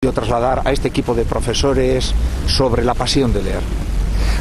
trasladar a este equipo de profesores sobre la pasión de leer?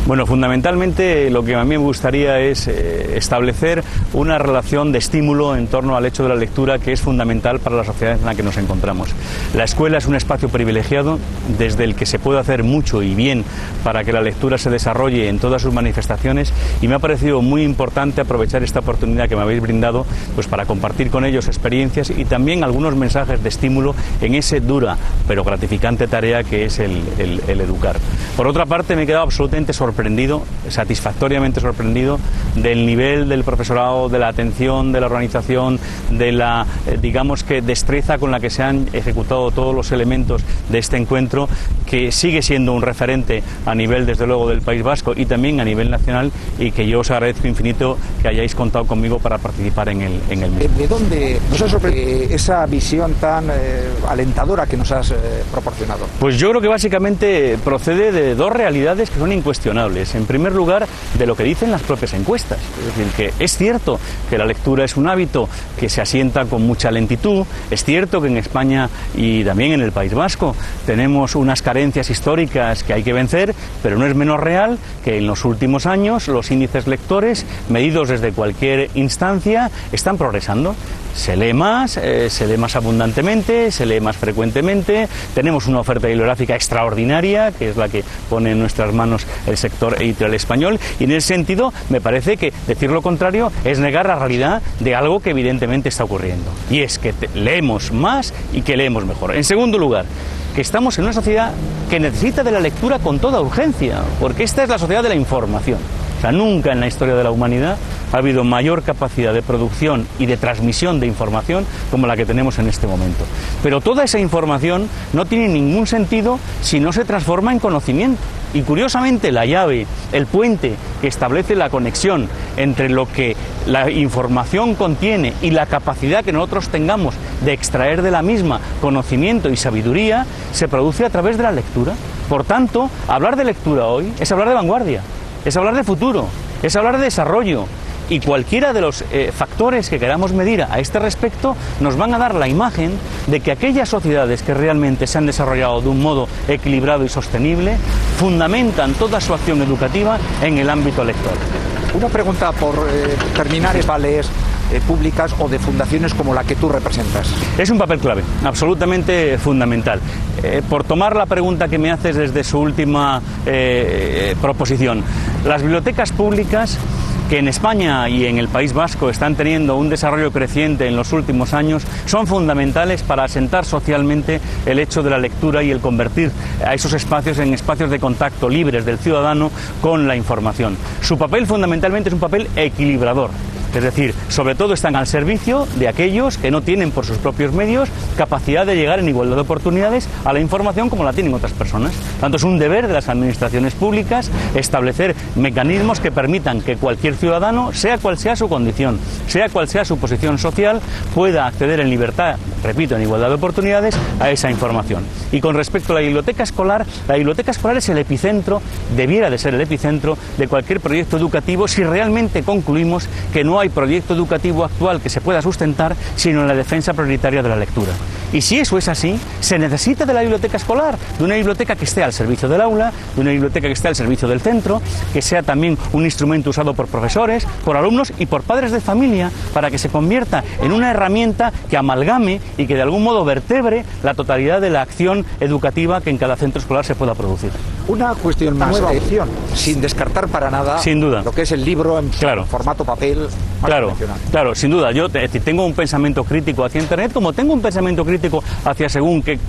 Bueno, fundamentalmente lo que a mí me gustaría es establecer una relación de estímulo en torno al hecho de la lectura, que es fundamental para la sociedad en la que nos encontramos. La escuela es un espacio privilegiado desde el que se puede hacer mucho y bien para que la lectura se desarrolle en todas sus manifestaciones, y me ha parecido muy importante aprovechar esta oportunidad que me habéis brindado pues para compartir con ellos experiencias y también algunos mensajes de estímulo en esa dura pero gratificante tarea que es el educar. Por otra parte, me he quedado absolutamente sorprendido, satisfactoriamente sorprendido del nivel del profesorado, de la atención, de la organización, de la, digamos que, destreza con la que se han ejecutado todos los elementos de este encuentro, que sigue siendo un referente a nivel, desde luego, del País Vasco y también a nivel nacional, y que yo os agradezco infinito que hayáis contado conmigo para participar en el mismo. ¿De dónde nos ha sorprendido esa visión tan alentadora que nos has proporcionado? Pues yo creo que básicamente procede de dos realidades que son incuestionables. En primer lugar, de lo que dicen las propias encuestas. Es decir, que es cierto que la lectura es un hábito que se asienta con mucha lentitud. Es cierto que en España y también en el País Vasco tenemos unas carencias históricas que hay que vencer, pero no es menos real que en los últimos años los índices lectores, medidos desde cualquier instancia, están progresando. Se lee más abundantemente, se lee más frecuentemente, tenemos una oferta bibliográfica extraordinaria, que es la que pone en nuestras manos el sector editorial español, y en ese sentido me parece que decir lo contrario es negar la realidad de algo que evidentemente está ocurriendo, y es que leemos más y que leemos mejor. En segundo lugar, que estamos en una sociedad que necesita de la lectura con toda urgencia, porque esta es la sociedad de la información. O sea, nunca en la historia de la humanidad ha habido mayor capacidad de producción y de transmisión de información como la que tenemos en este momento. Pero toda esa información no tiene ningún sentido si no se transforma en conocimiento. Y curiosamente, la llave, el puente que establece la conexión entre lo que la información contiene y la capacidad que nosotros tengamos de extraer de la misma conocimiento y sabiduría, se produce a través de la lectura. Por tanto, hablar de lectura hoy es hablar de vanguardia, es hablar de futuro, es hablar de desarrollo, y cualquiera de los factores que queramos medir a este respecto nos van a dar la imagen de que aquellas sociedades que realmente se han desarrollado de un modo equilibrado y sostenible fundamentan toda su acción educativa en el ámbito lector. Una pregunta por terminar: ¿es vales públicas o de fundaciones como la que tú representas? Es un papel clave, absolutamente fundamental. Por tomar la pregunta que me haces desde su última proposición, las bibliotecas públicas, que en España y en el País Vasco están teniendo un desarrollo creciente en los últimos años, son fundamentales para asentar socialmente el hecho de la lectura y el convertir a esos espacios en espacios de contacto libres del ciudadano con la información. Su papel fundamentalmente es un papel equilibrador. Es decir, sobre todo están al servicio de aquellos que no tienen por sus propios medios capacidad de llegar en igualdad de oportunidades a la información como la tienen otras personas. Tanto es un deber de las administraciones públicas establecer mecanismos que permitan que cualquier ciudadano, sea cual sea su condición, sea cual sea su posición social, pueda acceder en libertad, repito, en igualdad de oportunidades, a esa información. Y con respecto a la biblioteca escolar es el epicentro, debiera de ser el epicentro de cualquier proyecto educativo, si realmente concluimos que no hay proyecto educativo actual que se pueda sustentar sino en la defensa prioritaria de la lectura. Y si eso es así, se necesita de la biblioteca escolar, de una biblioteca que esté al servicio del aula, de una biblioteca que esté al servicio del centro, que sea también un instrumento usado por profesores, por alumnos y por padres de familia, para que se convierta en una herramienta que amalgame y que de algún modo vertebre la totalidad de la acción educativa que en cada centro escolar se pueda producir. Una cuestión más, nueva opción, sin descartar para nada, sin duda, lo que es el libro en formato papel. Claro, sin duda. Yo tengo un pensamiento crítico hacia Internet, como tengo un pensamiento crítico hacia según qué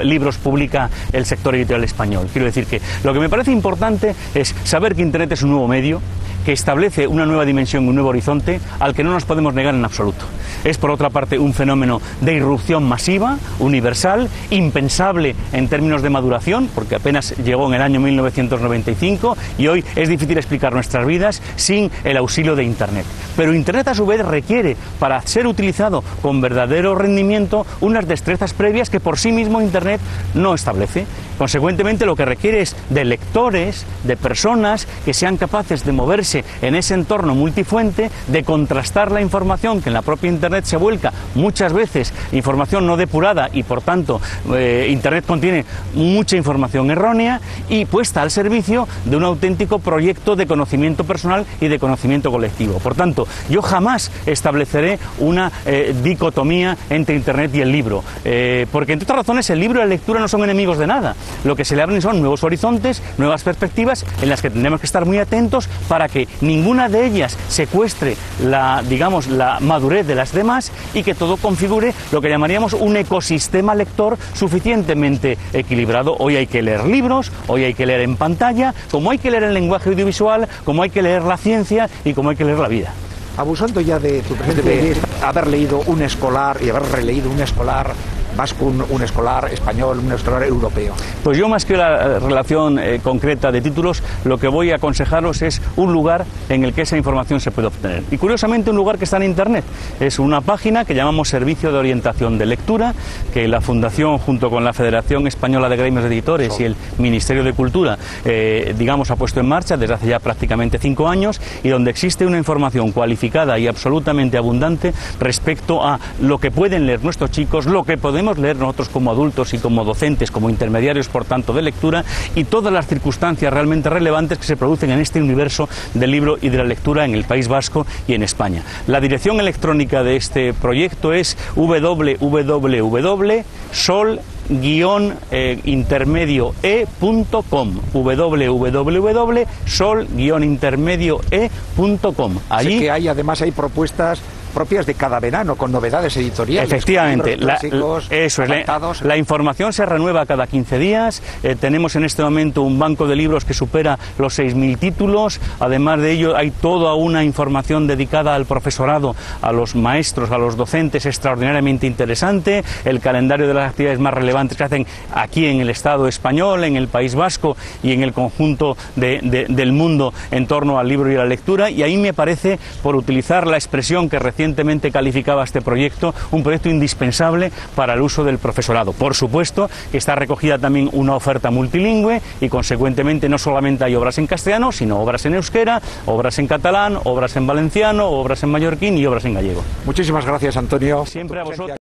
libros publica el sector editorial español. Quiero decir que lo que me parece importante es saber que Internet es un nuevo medio, que establece una nueva dimensión, un nuevo horizonte, al que no nos podemos negar en absoluto. Es, por otra parte, un fenómeno de irrupción masiva, universal, impensable en términos de maduración, porque apenas llegó en el año 1995 y hoy es difícil explicar nuestras vidas sin el auxilio de Internet. Pero Internet, a su vez, requiere, para ser utilizado con verdadero rendimiento, unas destrezas previas que por sí mismo Internet no establece. Consecuentemente, lo que requiere es de lectores, de personas que sean capaces de moverse en ese entorno multifuente, de contrastar la información que en la propia Internet se vuelca muchas veces, información no depurada, y por tanto Internet contiene mucha información errónea, y puesta al servicio de un auténtico proyecto de conocimiento personal y de conocimiento colectivo. Por tanto, yo jamás estableceré una dicotomía entre Internet y el libro, porque entre otras razones el libro y la lectura no son enemigos de nada. Lo que se le abren son nuevos horizontes, nuevas perspectivas en las que tendremos que estar muy atentos para que ninguna de ellas secuestre la madurez de las demás, y que todo configure lo que llamaríamos un ecosistema lector suficientemente equilibrado. Hoy hay que leer libros, hoy hay que leer en pantalla, como hay que leer en lenguaje audiovisual, como hay que leer la ciencia y como hay que leer la vida. Abusando ya de tu presencia, de haber leído un escolar y haber releído un escolar vasco, un escolar español, un escolar europeo. Pues yo, más que la relación concreta de títulos, lo que voy a aconsejaros es un lugar en el que esa información se puede obtener. Y curiosamente un lugar que está en Internet. Es una página que llamamos Servicio de Orientación de Lectura, que la Fundación, junto con la Federación Española de Gremios de Editores y el Ministerio de Cultura, ha puesto en marcha desde hace ya prácticamente 5 años, y donde existe una información cualificada y absolutamente abundante respecto a lo que pueden leer nuestros chicos, lo que podemos leer nosotros como adultos y como docentes, como intermediarios, por tanto, de lectura, y todas las circunstancias realmente relevantes que se producen en este universo del libro y de la lectura en el País Vasco y en España. La dirección electrónica de este proyecto es www.sol-intermedioe.com www.sol-intermedioe.com. Allí sé que además hay propuestas propias de cada verano, con novedades editoriales. Efectivamente, la información se renueva cada 15 días, tenemos en este momento un banco de libros que supera los 6.000 títulos, además de ello hay toda una información dedicada al profesorado, a los maestros, a los docentes, extraordinariamente interesante, el calendario de las actividades más relevantes que hacen aquí en el Estado español, en el País Vasco y en el conjunto del mundo en torno al libro y a la lectura, y ahí me parece, por utilizar la expresión que recientemente calificaba este proyecto, un proyecto indispensable para el uso del profesorado. Por supuesto que está recogida también una oferta multilingüe, y consecuentemente no solamente hay obras en castellano, sino obras en euskera, obras en catalán, obras en valenciano, obras en mallorquín y obras en gallego. Muchísimas gracias, Antonio. Siempre a vosotros.